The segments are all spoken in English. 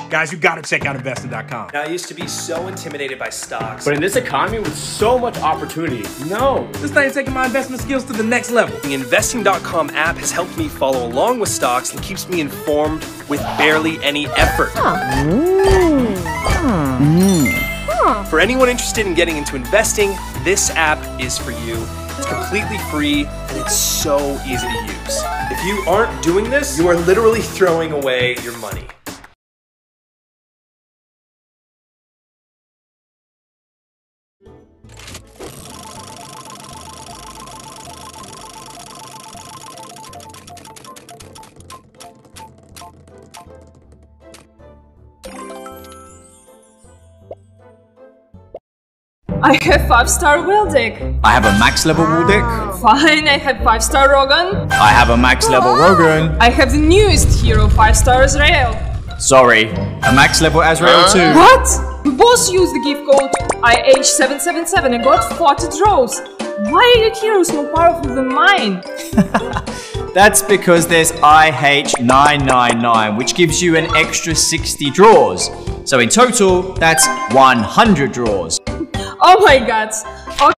Guys, you gotta check out investing.com. Now, I used to be so intimidated by stocks. But in this economy with so much opportunity, no. This thing's taking my investment skills to the next level. The investing.com app has helped me follow along with stocks and keeps me informed with barely any effort. For anyone interested in getting into investing, this app is for you. It's completely free and it's so easy to use. If you aren't doing this, you are literally throwing away your money. I have 5-star Wildick. I have a max level Wildick. Fine, I have 5-star Rogan. I have a max level Rogan. I have the newest hero, 5-star Azrael. Sorry, a max level Azrael too. What? You both used the gift code IH777 and got 40 draws. Why are your heroes more powerful than mine? That's because there's IH999, which gives you an extra 60 draws. So in total, that's 100 draws. Oh my god. Okay.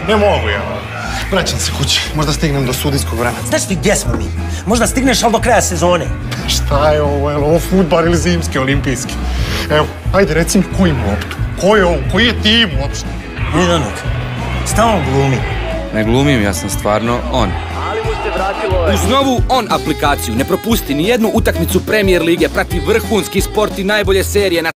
Ne mogu ja. Vraćam se kući, možda stignem do sudijskog vremena. Znaš ti gdje smo mi? Možda stigneš, ali do kraja sezone. Šta je ovo, je li ovo fudbal ili zimski, olimpijski? Evo, ajde reci mi ko ima loptu? Ko je on? Koji je tim uopšte? Milanog, stalno glumi. Ne glumim, ja sam stvarno on. Uz novu On aplikaciju ne propusti ni jednu utakmicu Premier lige, prati vrhunski sport i najbolje serije na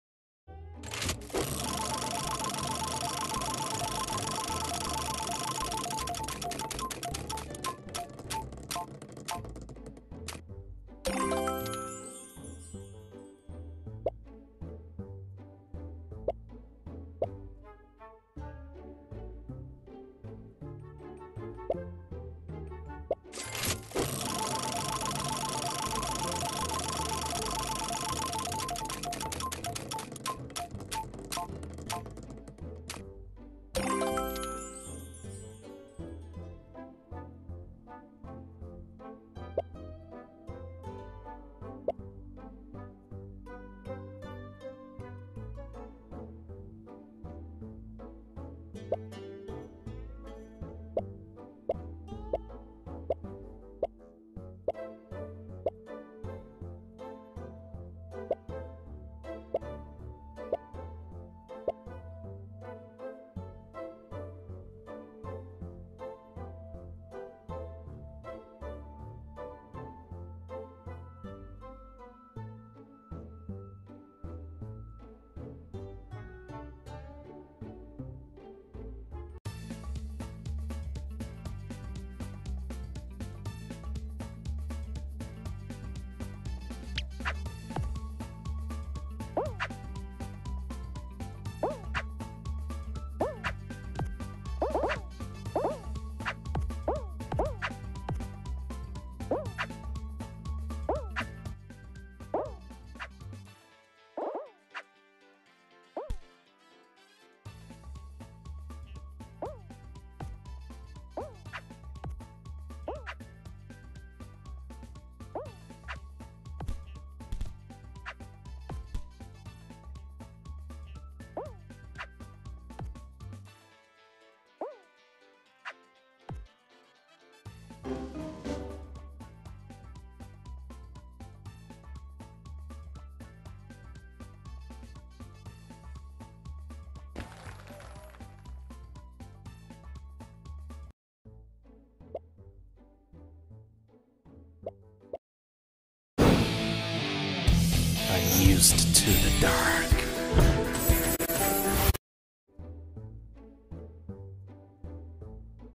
closed to the dark.